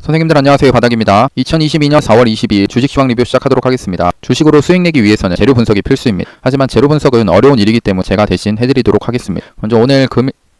선생님들 안녕하세요. 바닥입니다. 2022년 4월 22일 주식 시황 리뷰 시작하도록 하겠습니다. 주식으로 수익 내기 위해서는 재료 분석이 필수입니다. 하지만 재료 분석은 어려운 일이기 때문에 제가 대신 해드리도록 하겠습니다. 먼저 오늘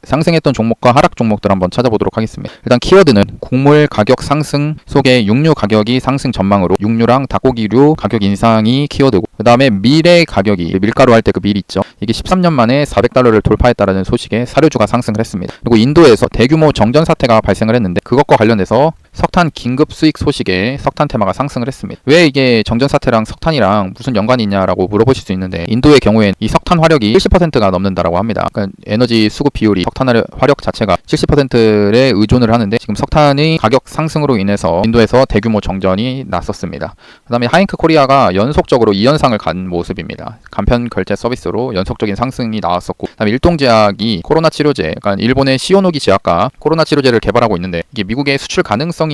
상승했던 종목과 하락 종목들 한번 찾아보도록 하겠습니다. 일단 키워드는 곡물 가격 상승 속에 육류 가격이 상승 전망으로 육류랑 닭고기류 가격 인상이 키워드고, 그 다음에 밀의 가격이 밀가루 할 때 그 밀 있죠. 이게 13년 만에 $400를 돌파했다라는 소식에 사료주가 상승을 했습니다. 그리고 인도에서 대규모 정전 사태가 발생을 했는데 그것과 관련해서 석탄 긴급 수익 소식에 석탄 테마가 상승을 했습니다. 왜 이게 정전 사태랑 석탄이랑 무슨 연관이 있냐라고 물어보실 수 있는데, 인도의 경우엔 이 석탄 화력이 70%가 넘는다라고 합니다. 그러니까 에너지 수급 비율이 석탄 화력 자체가 70%에 의존을 하는데, 지금 석탄의 가격 상승으로 인해서 인도에서 대규모 정전이 났었습니다. 그 다음에 하잉크 코리아가 연속적으로 2연상을 간 모습입니다. 간편 결제 서비스로 연속적인 상승이 나왔었고, 그 다음에 일동제약이 코로나 치료제, 그러니까 일본의 시오노기 제약과 코로나 치료제를 개발하고 있는데 이게 미국의 수출 가능성이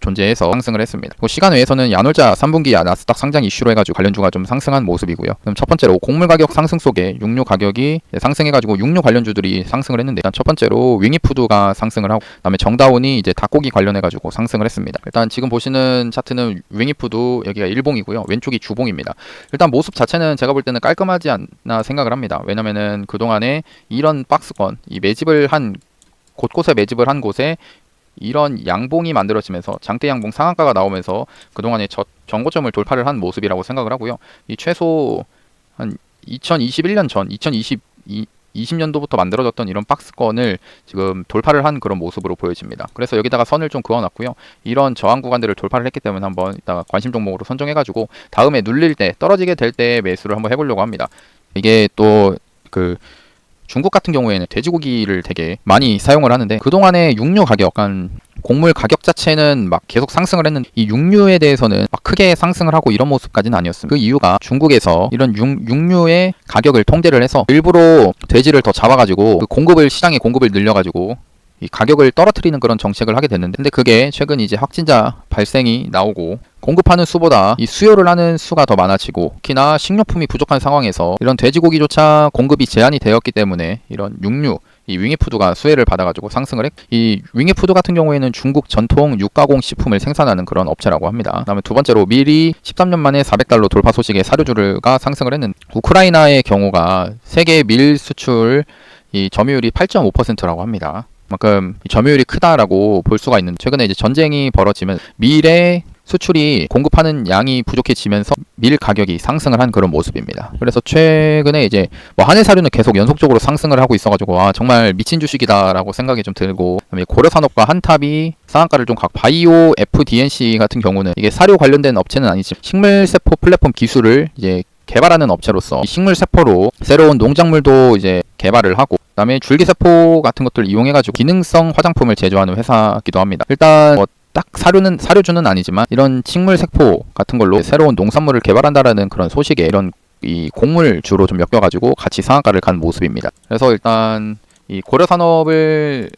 존재해서 상승을 했습니다. 그리고 시간 외에서는 야놀자 3분기 나스닥 상장 이슈로 해가지고 관련주가 좀 상승한 모습이고요. 그럼 첫 번째로 곡물 가격 상승 속에 육류 가격이 상승해가지고 육류 관련주들이 상승을 했는데, 일단 첫 번째로 윙이푸드가 상승을 하고, 그다음에 정다운이 이제 닭고기 관련해가지고 상승을 했습니다. 일단 지금 보시는 차트는 윙이푸드 여기가 일봉이고요, 왼쪽이 주봉입니다. 일단 모습 자체는 제가 볼 때는 깔끔하지 않나 생각을 합니다. 왜냐면은 그동안에 이런 박스권, 이 매집을 한 곳곳에 매집을 한 곳에 이런 양봉이 만들어지면서 장대 양봉 상한가가 나오면서 그동안에 전고점을 돌파를 한 모습이라고 생각을 하고요. 이 최소 한 2021년 전 2020년도부터 만들어졌던 이런 박스권을 지금 돌파를 한 그런 모습으로 보여집니다. 그래서 여기다가 선을 좀 그어놨고요. 이런 저항 구간들을 돌파를 했기 때문에 한번 이따가 관심 종목으로 선정해가지고 다음에 눌릴 때, 떨어지게 될 때 매수를 한번 해보려고 합니다. 이게 또 중국 같은 경우에는 돼지고기를 되게 많이 사용을 하는데, 그동안에 육류 가격, 곡물 가격 자체는 막 계속 상승을 했는데 이 육류에 대해서는 막 크게 상승을 하고 이런 모습까지는 아니었습니다. 그 이유가 중국에서 이런 육류의 가격을 통제를 해서 일부러 돼지를 더 잡아가지고 시장의 공급을 늘려가지고 이 가격을 떨어뜨리는 그런 정책을 하게 됐는데, 근데 그게 최근 이제 확진자 발생이 나오고 공급하는 수보다 이 수요를 하는 수가 더 많아지고, 특히나 식료품이 부족한 상황에서 이런 돼지고기조차 공급이 제한이 되었기 때문에 이런 육류, 이 윙이푸드가 수혜를 받아가지고 상승을 했고, 이 윙이푸드 같은 경우에는 중국 전통 육가공 식품을 생산하는 그런 업체라고 합니다. 그다음에 두 번째로 밀이 13년 만에 $400 돌파 소식에 사료주가 상승을 했는데, 우크라이나의 경우가 세계 밀 수출 이 점유율이 8.5%라고 합니다. 그만큼 점유율이 크다라고 볼 수가 있는데, 최근에 이제 전쟁이 벌어지면 밀의 수출이 공급하는 양이 부족해지면서 밀 가격이 상승을 한 그런 모습입니다. 그래서 최근에 이제 한일사료는 계속 연속적으로 상승을 하고 있어가지고 정말 미친 주식이다라고 생각이 좀 들고, 그다음에 고려산업과 한탑이 상한가를 좀 바이오 FDNC 같은 경우는 이게 사료 관련된 업체는 아니지만 식물세포 플랫폼 기술을 이제 개발하는 업체로서 식물세포로 새로운 농작물도 이제 개발을 하고, 그다음에 줄기세포 같은 것들을 이용해가지고 기능성 화장품을 제조하는 회사이기도 합니다. 일단 딱 사료주는 아니지만 이런 식물세포 같은 걸로 새로운 농산물을 개발한다라는 그런 소식에 이런 이 곡물주로 좀 엮여가지고 같이 상한가를 간 모습입니다. 그래서 일단 이 고려산업을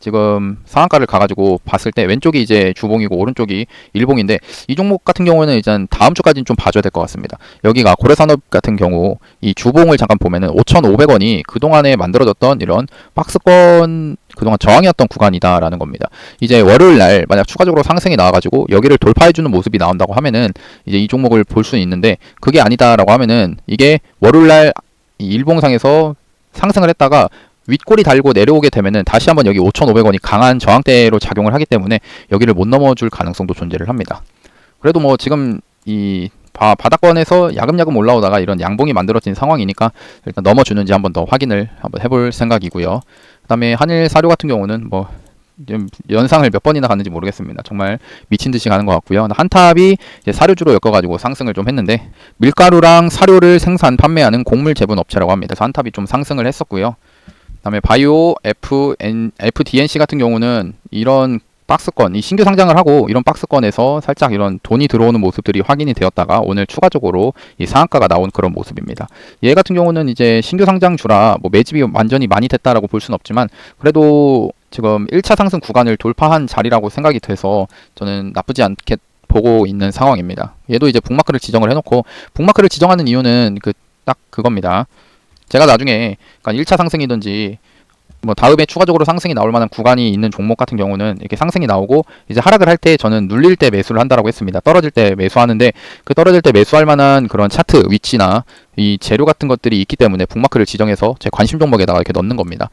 지금 상한가를 가가지고 봤을 때 왼쪽이 이제 주봉이고 오른쪽이 일봉인데, 이 종목 같은 경우는 일단 다음 주까지는 좀 봐줘야 될 것 같습니다. 여기가 고려산업 같은 경우 이 주봉을 잠깐 보면은 5,500원이 그동안에 만들어졌던 이런 박스권 그동안 저항이었던 구간이다라는 겁니다. 이제 월요일날 만약 추가적으로 상승이 나와가지고 여기를 돌파해주는 모습이 나온다고 하면은 이제 이 종목을 볼 수는 있는데, 그게 아니다라고 하면은 이게 월요일날 이 일봉상에서 상승을 했다가 윗골이 달고 내려오게 되면은 다시 한번 여기 5,500원이 강한 저항대로 작용을 하기 때문에 여기를 못 넘어줄 가능성도 존재를 합니다. 그래도 지금 이 바닥권에서 야금야금 올라오다가 이런 양봉이 만들어진 상황이니까 일단 넘어주는지 한번 더 확인을 한번 해볼 생각이고요. 그 다음에 한일사료 같은 경우는 연상을 몇 번이나 갔는지 모르겠습니다. 정말 미친 듯이 가는 것 같고요. 한탑이 이제 사료주로 엮어가지고 상승을 좀 했는데, 밀가루랑 사료를 생산 판매하는 곡물 제분 업체라고 합니다. 그래서 한탑이 좀 상승을 했었고요. 그다음에 바이오 FDNC 같은 경우는 이런 박스권, 이 신규 상장을 하고 이런 박스권에서 살짝 이런 돈이 들어오는 모습들이 확인이 되었다가 오늘 추가적으로 이 상한가가 나온 그런 모습입니다. 얘 같은 경우는 이제 신규 상장주라 매집이 완전히 많이 됐다라고 볼 수는 없지만, 그래도 지금 1차 상승 구간을 돌파한 자리라고 생각이 돼서 저는 나쁘지 않게 보고 있는 상황입니다. 얘도 이제 북마크를 지정을 해놓고, 북마크를 지정하는 이유는 딱 그겁니다. 제가 나중에 1차 상승이든지 뭐 다음에 추가적으로 상승이 나올 만한 구간이 있는 종목 같은 경우는 이렇게 상승이 나오고 이제 하락을 할 때 저는 눌릴 때 매수를 한다라고 했습니다. 떨어질 때 매수하는데 그 떨어질 때 매수할 만한 그런 차트 위치나 이 재료 같은 것들이 있기 때문에 북마크를 지정해서 제 관심 종목에다가 이렇게 넣는 겁니다.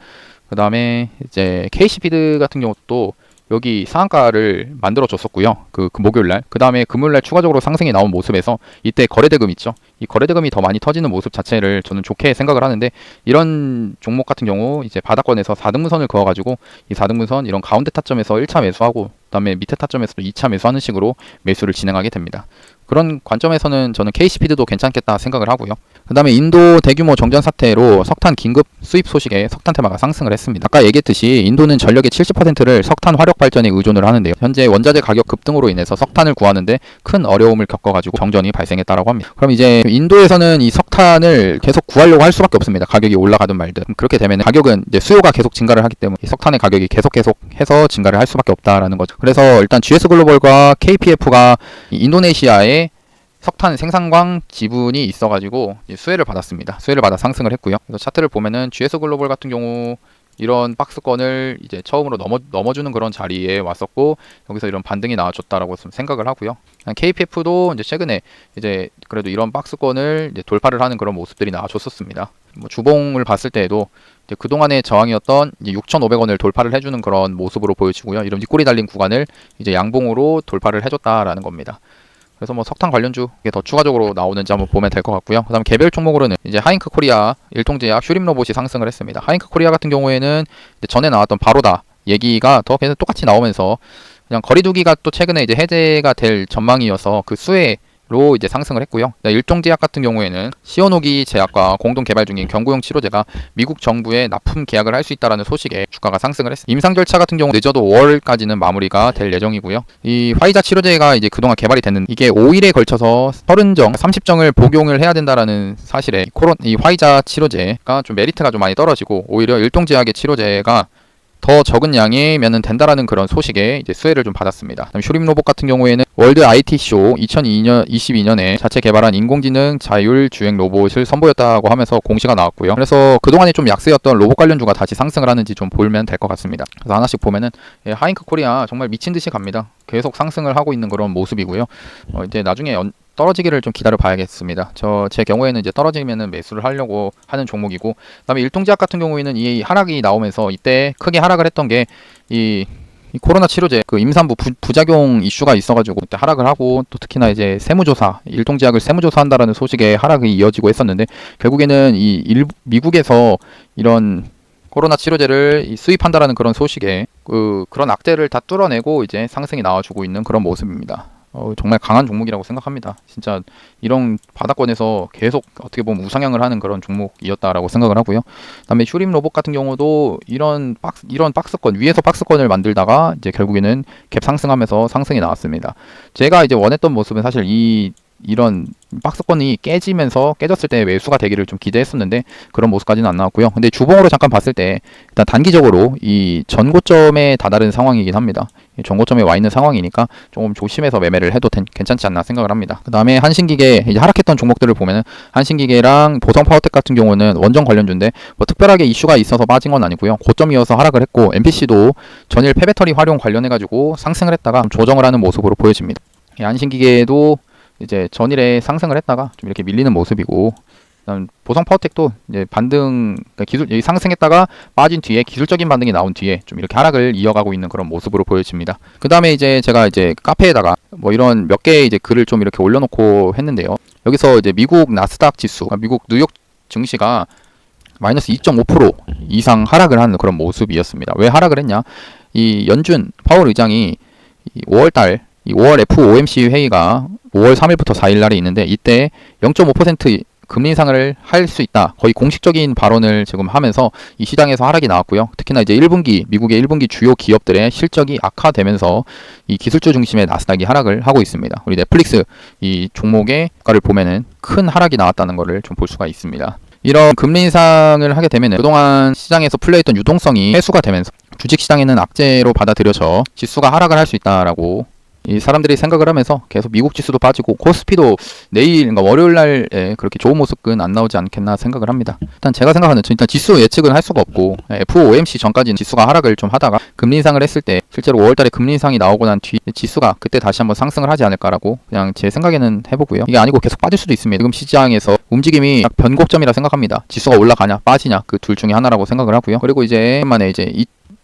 그 다음에 이제 KC피드 같은 경우도 여기 상한가를 만들어 줬었고요. 그 목요일날. 그 다음에 금요일날 추가적으로 상승이 나온 모습에서 이때 거래대금 있죠. 이 거래대금이 더 많이 터지는 모습 자체를 저는 좋게 생각을 하는데, 이런 종목 같은 경우 이제 바닥권에서 4등분선을 그어가지고 이 4등분선 이런 가운데 타점에서 1차 매수하고 그 다음에 밑에 타점에서도 2차 매수하는 식으로 매수를 진행하게 됩니다. 그런 관점에서는 저는 KC피드도 괜찮겠다 생각을 하고요. 그 다음에 인도 대규모 정전 사태로 석탄 긴급 수입 소식에 석탄 테마가 상승을 했습니다. 아까 얘기했듯이 인도는 전력의 70%를 석탄 화력 발전에 의존을 하는데요. 현재 원자재 가격 급등으로 인해서 석탄을 구하는데 큰 어려움을 겪어가지고 정전이 발생했다라고 합니다. 그럼 이제 인도에서는 이 석탄을 계속 구하려고 할 수밖에 없습니다. 가격이 올라가든 말든. 그렇게 되면 가격은 이제 수요가 계속 증가를 하기 때문에 이 석탄의 가격이 계속해서 증가를 할 수밖에 없다라는 거죠. 그래서 일단 GS글로벌과 KPF가 인도네시아의 석탄 생산광 지분이 있어가지고 수혜를 받았습니다. 수혜를 받아 상승을 했고요. 그래서 차트를 보면은 GS글로벌 같은 경우 이런 박스권을 이제 처음으로 넘어주는 그런 자리에 왔었고, 여기서 이런 반등이 나와줬다라고 생각을 하고요. KPF도 이제 최근에 이제 그래도 이런 박스권을 이제 돌파를 하는 그런 모습들이 나와줬었습니다. 뭐 주봉을 봤을 때에도 이제 그동안의 저항이었던 6,500원을 돌파를 해주는 그런 모습으로 보여지고요. 이런 뒷골이 달린 구간을 이제 양봉으로 돌파를 해줬다라는 겁니다. 그래서 뭐 석탄 관련주 더 추가적으로 나오는지 한번 보면 될 것 같고요. 그 다음 개별 종목으로는 이제 하잉크 코리아, 일통제약, 휴림로봇이 상승을 했습니다. 하잉크 코리아 같은 경우에는 전에 나왔던 바로다 얘기가 더 계속 똑같이 나오면서 그냥 거리두기가 또 최근에 이제 해제가 될 전망이어서 그 수혜로 이제 상승을 했고요. 일종제약 같은 경우에는 시오노기 제약과 공동 개발 중인 경구용 치료제가 미국 정부에 납품 계약을 할 수 있다라는 소식에 주가가 상승을 했습니다. 임상 절차 같은 경우 늦어도 5월까지는 마무리가 될 예정이고요. 이 화이자 치료제가 이제 그동안 개발이 됐는데 이게 5일에 걸쳐서 30정, 30정을 복용을 해야 된다라는 사실에 이 화이자 치료제가 좀 메리트가 좀 많이 떨어지고 오히려 일동제약의 치료제가 더 적은 양이면 된다라는 그런 소식에 이제 수혜를 좀 받았습니다. 휴림로봇 같은 경우에는 월드 IT쇼 2022년에 자체 개발한 인공지능 자율 주행 로봇을 선보였다고 하면서 공시가 나왔고요. 그래서 그동안에 좀 약세였던 로봇 관련주가 다시 상승을 하는지 좀 보면 될 것 같습니다. 그래서 하나씩 보면은 하잉크 코리아 정말 미친 듯이 갑니다. 계속 상승을 하고 있는 그런 모습이고요. 이제 나중에 떨어지기를 좀 기다려 봐야겠습니다. 제 경우에는 이제 떨어지면은 매수를 하려고 하는 종목이고, 그다음에 일통제약 같은 경우에는 이 하락이 나오면서 이때 크게 하락을 했던 게 이 코로나 치료제 그 임산부 부작용 이슈가 있어가지고 그때 하락을 하고, 또 특히나 이제 세무조사, 일통제약을 세무조사한다라는 소식에 하락이 이어지고 했었는데, 결국에는 미국에서 이런 코로나 치료제를 수입한다라는 그런 소식에 그런 악재를 다 뚫어내고 이제 상승이 나와주고 있는 그런 모습입니다. 정말 강한 종목이라고 생각합니다. 진짜 이런 바닥권에서 계속 어떻게 보면 우상향을 하는 그런 종목이었다라고 생각을 하고요. 그다음에 휴림로봇 같은 경우도 이런 박스권 위에서 박스권을 만들다가 이제 결국에는 갭 상승하면서 상승이 나왔습니다. 제가 이제 원했던 모습은 사실 이런 박스권이 깨졌을 때 매수가 되기를 좀 기대했었는데 그런 모습까지는 안 나왔고요. 근데 주봉으로 잠깐 봤을 때 일단 단기적으로 이 전고점에 다다른 상황이긴 합니다. 전고점에 와 있는 상황이니까 조금 조심해서 매매를 해도 괜찮지 않나 생각을 합니다. 그 다음에 한신기계, 이제 하락했던 종목들을 보면은 한신기계랑 보성파워텍 같은 경우는 원전 관련주인데 뭐 특별하게 이슈가 있어서 빠진 건 아니고요. 고점이어서 하락을 했고, MPC도 전일 폐배터리 활용 관련해가지고 상승을 했다가 조정을 하는 모습으로 보여집니다. 한신기계도 이제 전일에 상승을 했다가 좀 이렇게 밀리는 모습이고, 그다음 보성파워텍도 이제 그러니까 상승했다가 빠진 뒤에 기술적인 반등이 나온 뒤에 좀 이렇게 하락을 이어가고 있는 그런 모습으로 보여집니다. 그 다음에 이제 제가 이제 카페에다가 뭐 이런 몇 개의 이제 글을 좀 이렇게 올려놓고 했는데요. 여기서 이제 미국 나스닥 지수, 미국 뉴욕 증시가 마이너스 2.5% 이상 하락을 하는 그런 모습이었습니다. 왜 하락을 했냐? 이 연준 파월 의장이 5월 FOMC 회의가 5월 3일부터 4일 날에 있는데 이때 0.5% 금리 인상을 할 수 있다. 거의 공식적인 발언을 지금 하면서 이 시장에서 하락이 나왔고요. 특히나 이제 미국의 1분기 주요 기업들의 실적이 악화되면서 이 기술주 중심의 나스닥이 하락을 하고 있습니다. 우리 넷플릭스 이 종목의 주가를 보면은 큰 하락이 나왔다는 것을 좀 볼 수가 있습니다. 이런 금리 인상을 하게 되면 그동안 시장에서 풀려있던 유동성이 회수가 되면서 주식시장에는 악재로 받아들여져 지수가 하락을 할 수 있다라고 이 사람들이 생각을 하면서 계속 미국 지수도 빠지고 코스피도 내일, 그러니까 월요일 날에 그렇게 좋은 모습은 안 나오지 않겠나 생각을 합니다. 일단 제가 생각하는 일단 지수 예측은 할 수가 없고 FOMC 전까지는 지수가 하락을 좀 하다가 금리 인상을 했을 때 실제로 5월달에 금리 인상이 나오고 난 뒤 지수가 그때 다시 한번 상승을 하지 않을까라고 그냥 제 생각에는 해보고요. 이게 아니고 계속 빠질 수도 있습니다. 지금 시장에서 움직임이 딱 변곡점이라 생각합니다. 지수가 올라가냐 빠지냐 그 둘 중에 하나라고 생각을 하고요. 그리고 이제 만에 이제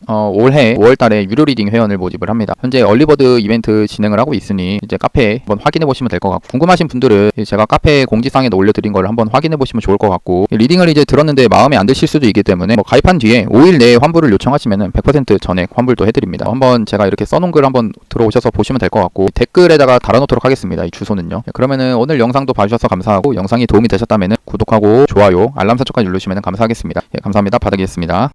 올해 5월달에 유료 리딩 회원을 모집을 합니다. 현재 얼리버드 이벤트 진행을 하고 있으니 이제 카페에 한번 확인해 보시면 될 것 같고, 궁금하신 분들은 제가 카페 공지사항에도 올려드린 걸 한번 확인해 보시면 좋을 것 같고, 리딩을 이제 들었는데 마음에 안 드실 수도 있기 때문에 가입한 뒤에 5일 내에 환불을 요청하시면은 100% 전액 환불도 해드립니다. 한번 제가 이렇게 써놓은 글 한번 들어오셔서 보시면 될 것 같고, 댓글에다가 달아놓도록 하겠습니다. 이 주소는요. 그러면은 오늘 영상도 봐주셔서 감사하고, 영상이 도움이 되셨다면은 구독하고 좋아요, 알람 설정까지 누르시면 감사하겠습니다. 감사합니다. 바닥이었습니다.